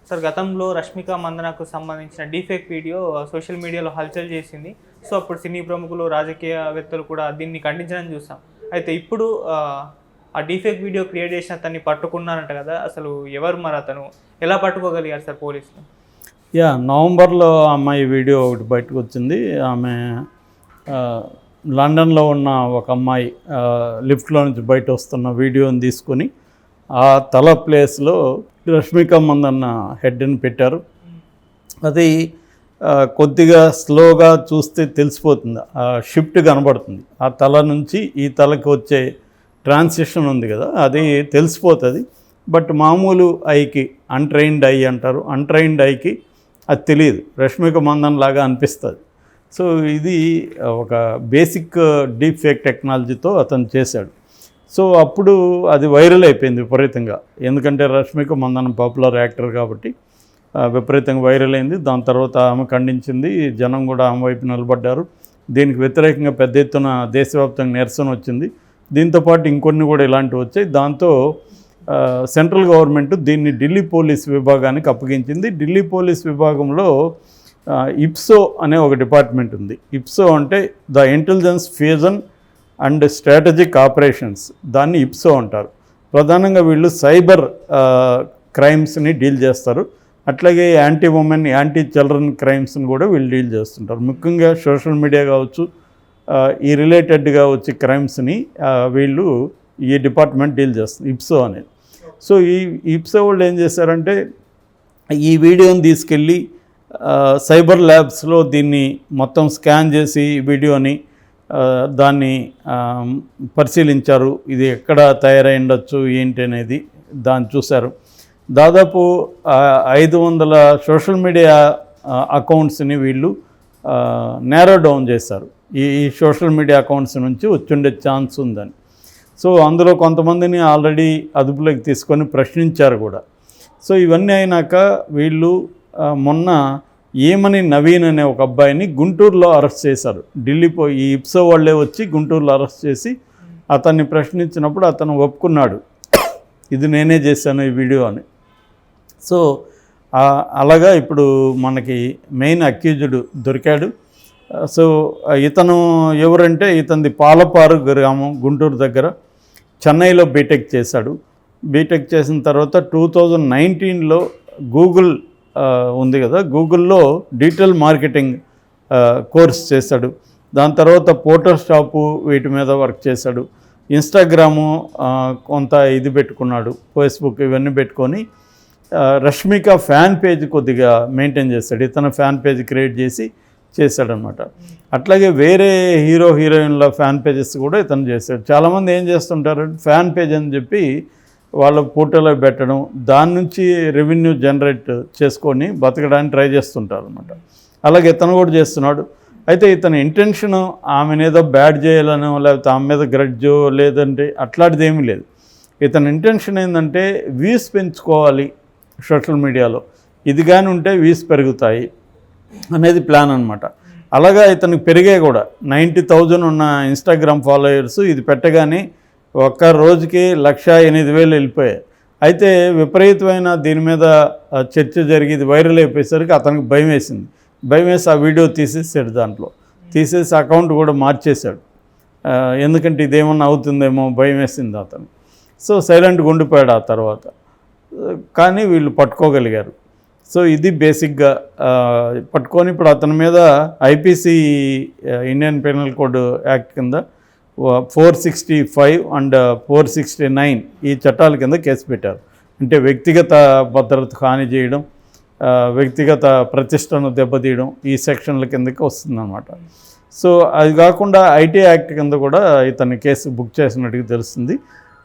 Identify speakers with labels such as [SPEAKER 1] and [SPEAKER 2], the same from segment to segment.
[SPEAKER 1] Sir గతంలో రష్మిక మందనకు సంబంధించిన deepfake video social మీడియాలో హల్చల్ చేసింది. సో అప్పుడు సినీ ప్రముఖులు, రాజకీయవేత్తలు కూడా దీన్ని ఖండించడం చూసాం. అయితే ఇప్పుడు ఆ డీఫేక్ వీడియో క్రియేట్ చేసిన అతన్ని పట్టుకున్నారంట కదా, అసలు ఎవరు మరి అతను, ఎలా పట్టుకోగలిగారు సార్ పోలీసులు?
[SPEAKER 2] నవంబర్లో అమ్మాయి వీడియో ఒకటి బయటకు వచ్చింది. ఆమె లండన్లో ఉన్న ఒక అమ్మాయి లిఫ్ట్లో నుంచి బయట వస్తున్న వీడియోని తీసుకొని ఆ తల ప్లేస్లో రష్మిక మందన్న హెడ్ని పెట్టారు. అది కొద్దిగా స్లోగా చూస్తే తెలిసిపోతుంది, ఆ షిఫ్ట్ కనబడుతుంది. ఆ తల నుంచి ఈ తలకి వచ్చే ట్రాన్సిషన్ ఉంది కదా, అది తెలిసిపోతుంది. బట్ మామూలు ఐకి, అన్ట్రైన్డ్ ఐ అంటారు, అన్ట్రైన్డ్ ఐకి అది తెలియదు, రష్మిక మందన్ లాగా అనిపిస్తుంది. సో ఇది ఒక బేసిక్ డీప్ ఫేక్ టెక్నాలజీతో అతను చేశాడు. సో అప్పుడు అది వైరల్ అయిపోయింది విపరీతంగా, ఎందుకంటే రష్మిక మందన్ పాపులర్ యాక్టర్ కాబట్టి విపరీతంగా వైరల్ అయింది. దాని తర్వాత ఆమె ఖండించింది, జనం కూడా ఆమె వైపు నిలబడ్డారు. దీనికి వ్యతిరేకంగా పెద్ద ఎత్తున దేశవ్యాప్తంగా నిరసన వచ్చింది. దీంతోపాటు ఇంకొన్ని కూడా ఇలాంటివి వచ్చాయి. దాంతో సెంట్రల్ గవర్నమెంట్ దీన్ని ఢిల్లీ పోలీస్ విభాగానికి అప్పగించింది. ఢిల్లీ పోలీస్ విభాగంలో ఇప్సో అనే ఒక డిపార్ట్మెంట్ ఉంది. ఇప్సో అంటే the intelligence fusion and strategic operations, దాన్ని ఇప్సో అంటారు. ప్రధానంగా వీళ్ళు సైబర్ క్రైమ్స్ని డీల్ చేస్తారు. అట్లాగే యాంటీ ఉమెన్, యాంటీ చిల్డ్రన్ క్రైమ్స్ని కూడా వీళ్ళు డీల్ చేస్తుంటారు. ముఖ్యంగా సోషల్ మీడియా కావచ్చు, ఈ రిలేటెడ్గా వచ్చే క్రైమ్స్ని వీళ్ళు ఈ డిపార్ట్మెంట్ డీల్ చేస్తుంది, ఇప్సో అనేది. సో ఈ ఇప్సో వాళ్ళు ఏం చేశారంటే ఈ వీడియోని తీసుకెళ్ళి సైబర్ ల్యాబ్స్లో దీన్ని మొత్తం స్కాన్ చేసి వీడియోని దాన్ని పరిశీలించారు. ఇది ఎక్కడ తయారై ఉండొచ్చు ఏంటి అనేది దాన్ని చూశారు. దాదాపు 500 సోషల్ మీడియా అకౌంట్స్ని వీళ్ళు నేరో డౌన్ చేశారు. ఈ సోషల్ మీడియా అకౌంట్స్ నుంచి వచ్చుండే ఛాన్స్ ఉందని. సో అందులో కొంతమందిని ఆల్రెడీ అదుపులోకి తీసుకొని ప్రశ్నించారు కూడా. సో ఇవన్నీ అయినాక వీళ్ళు మొన్న ఏమని నవీన్ అనే ఒక అబ్బాయిని గుంటూరులో అరెస్ట్ చేశారు. ఈ ఇప్సో వాళ్ళే వచ్చి గుంటూరులో అరెస్ట్ చేసి అతన్ని ప్రశ్నించినప్పుడు అతను ఒప్పుకున్నాడు, ఇది నేనే చేశాను ఈ వీడియో అని. సో అలాగా ఇప్పుడు మనకి మెయిన్ అక్యూజ్డ్ దొరికాడు. సో ఇతను ఎవరంటే, ఇతనిది పాలపారు గ్రామం, గుంటూరు దగ్గర. చెన్నైలో బీటెక్ చేశాడు. బీటెక్ చేసిన తర్వాత 2019లో గూగుల్ ఉంది కదా, గూగుల్లో డిజిటల్ మార్కెటింగ్ కోర్స్ చేశాడు. దాని తర్వాత ఫోటోషాపు వీటి మీద వర్క్ చేశాడు. ఇన్స్టాగ్రాము కొంత ఇది పెట్టుకున్నాడు, ఫేస్బుక్ ఇవన్నీ పెట్టుకొని రష్మిక ఫ్యాన్ పేజ్ కొద్దిగా మెయింటైన్ చేశాడు. ఇతను ఫ్యాన్ పేజ్ క్రియేట్ చేసి చేశాడనమాట. అట్లాగే వేరే హీరో హీరోయిన్ల ఫ్యాన్ పేజెస్ కూడా ఇతను చేశాడు. చాలామంది ఏం చేస్తుంటారు, ఫ్యాన్ పేజ్ అని చెప్పి వాళ్ళ ఫోటోలో పెట్టడం, దాని నుంచి రెవెన్యూ జనరేట్ చేసుకొని బతకడానికి ట్రై చేస్తుంటారు అనమాట. అలాగే ఇతను కూడా చేస్తున్నాడు. అయితే ఇతని ఇంటెన్షను ఆమెనేదో బ్యాడ్ చేయాలనో లేకపోతే ఆమె మీద గ్రడ్జో లేదంటే అట్లాంటిది ఏమీ లేదు. ఇతని ఇంటెన్షన్ ఏంటంటే వ్యూస్ పెంచుకోవాలి సోషల్ మీడియాలో, ఇది కానీ ఉంటే వ్యూస్ పెరుగుతాయి అనేది ప్లాన్ అనమాట. అలాగా ఇతనికి పెరిగాయి కూడా. 90,000 ఉన్న ఇన్స్టాగ్రామ్ ఫాలోయర్స్ ఇది పెట్టగానే ఒక్క రోజుకి 1,08,000 వెళ్ళిపోయాయి. అయితే విపరీతమైన దీని మీద చర్చ జరిగి ఇది వైరల్ అయిపోయేసరికి అతనికి భయం వేసింది. భయం వేసి ఆ వీడియో తీసేసాడు, దాంట్లో తీసేసి అకౌంట్ కూడా మార్చేశాడు. ఎందుకంటే ఇదేమన్నా అవుతుందేమో భయం వేసింది అతను. సో సైలెంట్గా ఉండిపోయాడు ఆ తర్వాత. కానీ వీళ్ళు పట్టుకోగలిగారు. సో ఇది బేసిక్గా పట్టుకొని ఇప్పుడు అతని మీద IPC Indian penal code act కింద 465 అండ్ 469 ఈ చట్టాల కింద కేసు పెట్టారు. అంటే వ్యక్తిగత భద్రతకు హాని చేయడం, వ్యక్తిగత ప్రతిష్టను దెబ్బతీయడం ఈ సెక్షన్ల కిందకి వస్తుందన్నమాట. సో అది కాకుండా ఐటీ యాక్ట్ కింద కూడా ఇతని కేసు బుక్ చేసినట్టుగా తెలుస్తుంది.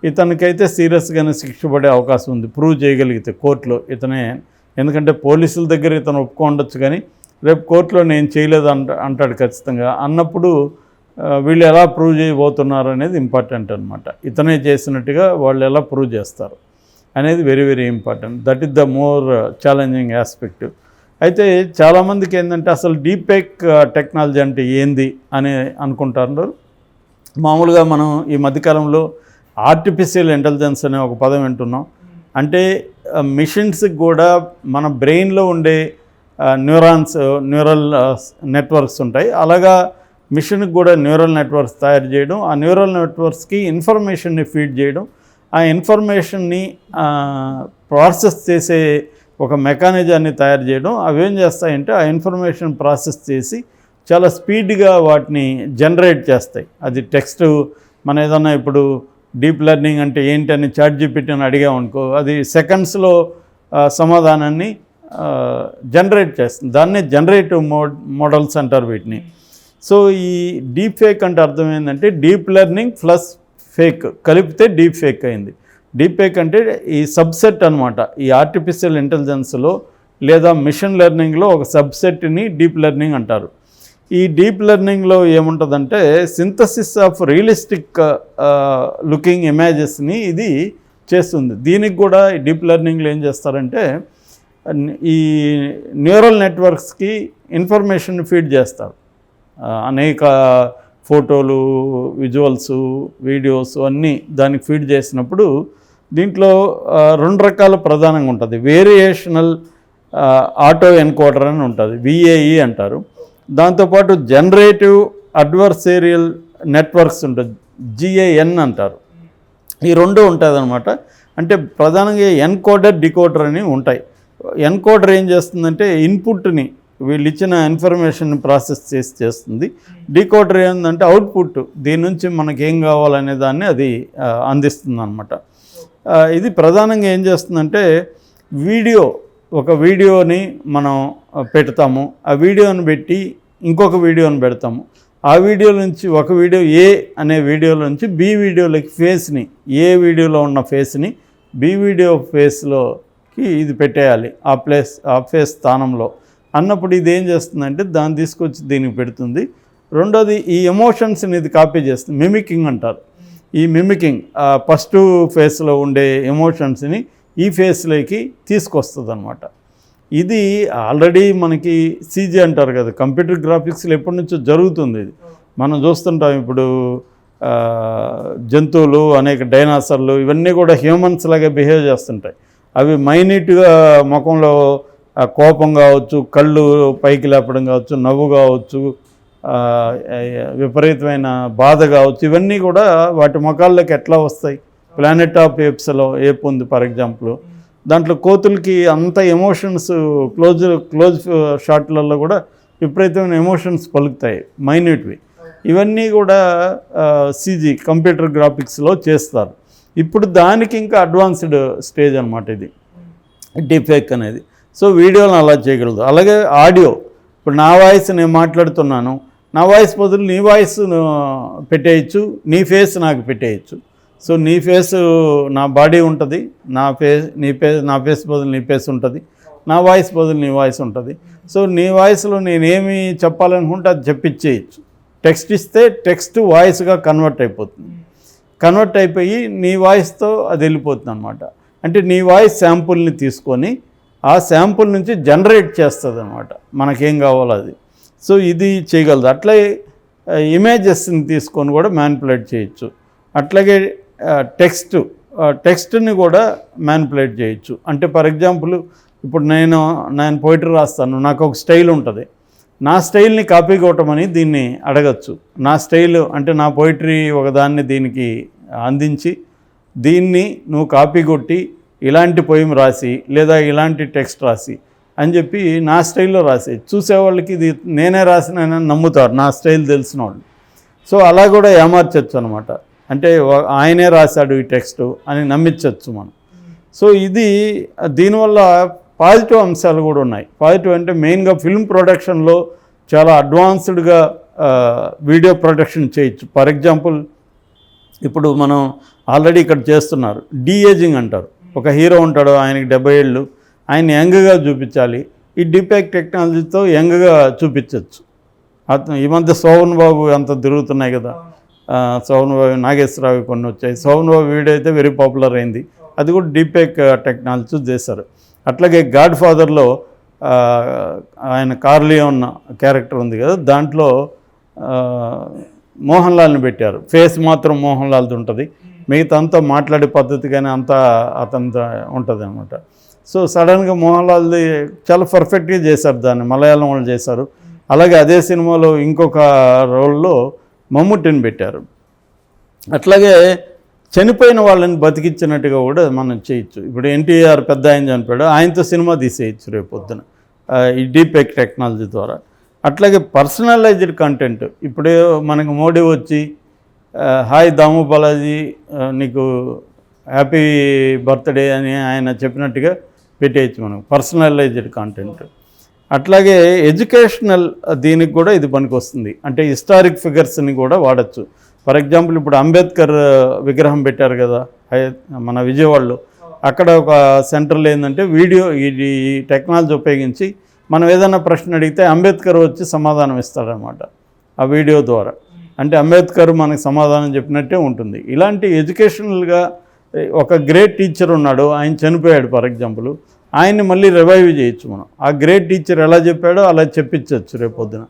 [SPEAKER 2] ఇతనికైతే సీరియస్గానే శిక్ష పడే అవకాశం ఉంది ప్రూవ్ చేయగలిగితే కోర్టులో ఇతనే. ఎందుకంటే పోలీసుల దగ్గర ఇతను ఒప్పుకోండొచ్చు, కానీ రేపు కోర్టులో నేను చేయలేదు అంటాడు ఖచ్చితంగా. అన్నప్పుడు వీళ్ళు ఎలా ప్రూవ్ చేయబోతున్నారు అనేది ఇంపార్టెంట్ అనమాట. ఇతనే చేసినట్టుగా వాళ్ళు ఎలా ప్రూవ్ చేస్తారు అనేది very very important. That is the more challenging aspect. అయితే చాలామందికి ఏంటంటే అసలు డీప్ ఫేక్ టెక్నాలజీ అంటే ఏంది అని అనుకుంటారు. మామూలుగా మనం ఈ మధ్యకాలంలో ఆర్టిఫిషియల్ ఇంటెలిజెన్స్ అనే ఒక పదం వింటున్నాం. అంటే మిషన్స్కి కూడా మన బ్రెయిన్లో ఉండే న్యూరల్ నెట్వర్క్స్ ఉంటాయి. అలాగా మిషన్కి కూడా న్యూరల్ నెట్వర్క్స్ తయారు చేయడం, ఆ న్యూరల్ నెట్వర్క్స్కి ఇన్ఫర్మేషన్ని ఫీడ్ చేయడం, ఆ ఇన్ఫర్మేషన్ని ప్రాసెస్ చేసే ఒక మెకానిజాన్ని తయారు చేయడం. అవి ఏం చేస్తాయంటే ఆ ఇన్ఫర్మేషన్ ప్రాసెస్ చేసి చాలా స్పీడ్గా వాటిని జనరేట్ చేస్తాయి. అది టెక్స్ట్ మన ఏదన్నా ఇప్పుడు డీప్ లెర్నింగ్ అంటే ఏంటని చాట్‌జీపీటీని అడిగామనుకో, అది సెకండ్స్లో సమాధానాన్ని జనరేట్ చేస్తుంది. దాన్నే జనరేటివ్ మోడల్స్ అంటారు వీటిని. సో ఈ డీప్ ఫేక్ అంటే అర్థం ఏంటంటే డీప్ లెర్నింగ్ ప్లస్ ఫేక్ కలిపితే డీప్ ఫేక్ అయింది. డీప్ ఫేక్ అంటే ఈ సబ్సెట్ అనమాట. ఈ ఆర్టిఫిషియల్ ఇంటెలిజెన్స్లో లేదా మిషన్ లెర్నింగ్లో ఒక సబ్సెట్ని డీప్ లెర్నింగ్ అంటారు. ఈ డీప్ లెర్నింగ్లో ఏముంటుందంటే సింథసిస్ ఆఫ్ రియలిస్టిక్ లుకింగ్ ఇమేజెస్ని ఇది చేస్తుంది. దీనికి కూడా ఈ డీప్ లెర్నింగ్లో ఏం చేస్తారంటే ఈ న్యూరల్ నెట్వర్క్స్కి ఇన్ఫర్మేషన్ ఫీడ్ చేస్తారు. అనేక ఫోటోలు, విజువల్స్, వీడియోస్ అన్నీ దానికి ఫీడ్ చేసినప్పుడు దీంట్లో 2 రకాల ప్రధానంగా ఉంటుంది. వేరియేషనల్ ఆటో ఎన్కోడర్ అని ఉంటుంది, VAE అంటారు. దాంతోపాటు జనరేటివ్ అడ్వర్సేరియల్ నెట్వర్క్స్ ఉంటుంది, GAN అంటారు. ఈ 2 ఉంటుంది అనమాట. అంటే ప్రధానంగా ఎన్కోడర్, డికోడర్ అని ఉంటాయి. ఎన్కోడర్ ఏం చేస్తుందంటే ఇన్పుట్ని వీళ్ళు ఇచ్చిన ఇన్ఫర్మేషన్ ప్రాసెస్ చేస్తుంది. డీకోడర్ ఏంటంటే అవుట్పుట్, దీని నుంచి మనకి ఏం కావాలనే దాన్ని అది అందిస్తుంది అనమాట. ఇది ప్రధానంగా ఏం చేస్తుందంటే ఒక వీడియోని మనం పెడతాము, ఆ వీడియోని పెట్టి ఇంకొక వీడియోని పెడతాము. ఆ వీడియో నుంచి ఒక వీడియో A అనే వీడియోలో నుంచి B వీడియోలోకి ఫేస్ని, A వీడియోలో ఉన్న ఫేస్ని B వీడియో ఫేస్లోకి ఇది పెట్టేయాలి, ఆ ఫేస్ స్థానంలో అన్నప్పుడు ఇది ఏం చేస్తుందంటే దాన్ని తీసుకొచ్చి దీనికి పెడుతుంది. రెండోది ఈ ఎమోషన్స్ని ఇది కాపీ చేస్తుంది, మిమికింగ్ అంటారు. ఈ మిమికింగ్ ఫస్ట్ ఫేస్లో ఉండే ఎమోషన్స్ని ఈ ఫేస్లోకి తీసుకొస్తుంది అనమాట. ఇది ఆల్రెడీ మనకి CG అంటారు కదా, కంప్యూటర్ గ్రాఫిక్స్లో ఎప్పటి నుంచో జరుగుతుంది. ఇది మనం చూస్తుంటాం. ఇప్పుడు జంతువులు, అనేక డైనాసర్లు ఇవన్నీ కూడా హ్యూమన్స్ లాగా బిహేవ్ చేస్తుంటాయి. అవి మైన్యూట్గా ముఖంలో కోపం కావచ్చు, కళ్ళు పైకి లేపడం కావచ్చు, నవ్వు కావచ్చు, విపరీతమైన బాధ కావచ్చు, ఇవన్నీ కూడా వాటి ముఖాల్లోకి ఎట్లా వస్తాయి. ప్లానెట్ ఆఫ్ ఏప్స్లో ఏప్ ఉంది ఫర్ ఎగ్జాంపుల్, దాంట్లో కోతులకి అంత ఎమోషన్స్ క్లోజ్ షాట్లలో కూడా విపరీతమైన ఎమోషన్స్ పలుకుతాయి, మైన్యూట్వి. ఇవన్నీ కూడా CG కంప్యూటర్ గ్రాఫిక్స్లో చేస్తారు. ఇప్పుడు దానికి ఇంకా అడ్వాన్స్డ్ స్టేజ్ అనమాట ఇది డీప్ ఫేక్ అనేది. సో వీడియోలను అలా చేయగలదు. అలాగే ఆడియో, ఇప్పుడు నా వాయిస్ నేను మాట్లాడుతున్నాను, నా వాయిస్ బదులు నీ వాయిస్ పెట్టేయచ్చు, నీ ఫేస్ నాకు పెట్టేయచ్చు. సో నీ ఫేస్ నా బాడీ ఉంటుంది, నా ఫేస్ బదులు నీ ఫేస్ ఉంటుంది, నా వాయిస్ బదులు నీ వాయిస్ ఉంటుంది. సో నీ వాయిస్లో నేనేమి చెప్పాలనుకుంటే అది చెప్పించేయచ్చు. టెక్స్ట్ ఇస్తే టెక్స్ట్ వాయిస్గా కన్వర్ట్ అయిపోయి నీ వాయిస్తో అది వెళ్ళిపోతుంది అనమాట. అంటే నీ వాయిస్ శాంపుల్ని తీసుకొని ఆ శాంపుల్ నుంచి జనరేట్ చేస్తుంది అనమాట, మనకేం కావాలో అది. సో ఇది చేయగలదు. అట్లే ఇమేజెస్ని తీసుకొని కూడా మ్యానిపులేట్ చేయొచ్చు. అట్లాగే టెక్స్ట్ని కూడా మ్యానిపులేట్ చేయొచ్చు. అంటే ఫర్ ఎగ్జాంపుల్ ఇప్పుడు నేను పోయిటరీ రాస్తాను, నాకు ఒక స్టైల్ ఉంటుంది, నా స్టైల్ని కాపీ కొట్టమని దీన్ని అడగచ్చు. నా స్టైల్ అంటే నా పోయిటరీ ఒకదాన్ని దీనికి అందించి దీన్ని నువ్వు కాపీ కొట్టి ఇలాంటి పోయిం రాసి లేదా ఇలాంటి టెక్స్ట్ రాసి అని చెప్పి నా స్టైల్లో రాసి చూసేవాళ్ళకి ఇది నేనే రాసినని నమ్ముతారు, నా స్టైల్ తెలిసిన వాళ్ళు. సో అలా కూడా ఏమార్చచ్చు అనమాట. అంటే ఆయనే రాశాడు ఈ టెక్స్ట్ అని నమ్మించవచ్చు మనం. సో ఇది దీనివల్ల పాజిటివ్ అంశాలు కూడా ఉన్నాయి. పాజిటివ్ అంటే మెయిన్గా ఫిల్మ్ ప్రొడక్షన్లో చాలా అడ్వాన్స్డ్గా వీడియో ప్రొడక్షన్ చేయొచ్చు. ఫర్ ఎగ్జాంపుల్ ఇప్పుడు మనం ఆల్రెడీ ఇక్కడ చేస్తున్నారు, డీఏజింగ్ అంటారు. ఒక హీరో ఉంటాడు, ఆయనకి 70 ఏళ్ళు, ఆయన యంగ్గా చూపించాలి. ఈ డీప్ఫేక్ టెక్నాలజీతో యంగ్గా చూపించవచ్చు. ఈ మధ్య శోభన్ బాబు అంత తిరుగుతున్నాయి కదా, శోభన్ బాబు, నాగేశ్వరరావు కొన్ని వచ్చాయి. శోభన్ బాబు వీడియో అయితే వెరీ పాపులర్ అయింది, అది కూడా డీప్ఫేక్ టెక్నాలజీ చేశారు. అట్లాగే గాడ్ ఫాదర్లో ఆయన కార్లియోన్ క్యారెక్టర్ ఉంది కదా, దాంట్లో మోహన్ లాల్ని పెట్టారు, ఫేస్ మాత్రం మోహన్ లాల్ది ఉంటుంది, మిగతా అంతా మాట్లాడే పద్ధతి కానీ అంతా అతనితో ఉంటుంది అనమాట. సో సడన్గా మోహన్ లాల్ది చాలా పర్ఫెక్ట్గా చేశారు, దాన్ని మలయాళం వాళ్ళు చేశారు. అలాగే అదే సినిమాలో ఇంకొక రోల్లో మమ్ముట్టిని పెట్టారు. అట్లాగే చనిపోయిన వాళ్ళని బతికించినట్టుగా కూడా మనం చేయొచ్చు. ఇప్పుడు ఎన్టీఆర్ పెద్ద ఆయన చనిపోయాడు, ఆయనతో సినిమా తీసేయచ్చు రేపు పొద్దున ఈ డీప్ టెక్నాలజీ ద్వారా. అట్లాగే పర్సనలైజ్డ్ కంటెంట్, ఇప్పుడు మనకు మోడీ వచ్చి హాయ్ దాము బాలాజీ నీకు హ్యాపీ బర్త్డే అని ఆయన చెప్పినట్టుగా పెట్టేయచ్చు మనం, పర్సనలైజ్డ్ కంటెంట్. అట్లాగే ఎడ్యుకేషనల్ దీనికి కూడా ఇది పనికొస్తుంది, అంటే హిస్టారిక్ ఫిగర్స్ని కూడా వాడచ్చు. ఫర్ ఎగ్జాంపుల్ ఇప్పుడు అంబేద్కర్ విగ్రహం పెట్టారు కదా మన విజయవాడలో, అక్కడ ఒక సెంటర్లో ఏంటంటే వీడియో ఈ టెక్నాలజీ ఉపయోగించి మనం ఏదైనా ప్రశ్న అడిగితే అంబేద్కర్ వచ్చి సమాధానం ఇస్తాడనమాట ఆ వీడియో ద్వారా. అంటే అంబేద్కర్ మనకు సమాధానం చెప్పినట్టే ఉంటుంది. ఇలాంటి ఎడ్యుకేషనల్గా ఒక గ్రేట్ టీచర్ ఉన్నాడు, ఆయన చనిపోయాడు ఫర్ ఎగ్జాంపుల్, ఆయన్ని మళ్ళీ రివైవ్ చేయొచ్చు మనం. ఆ గ్రేట్ టీచర్ ఎలా చెప్పాడో అలా చెప్పించవచ్చు రేపు పొద్దున.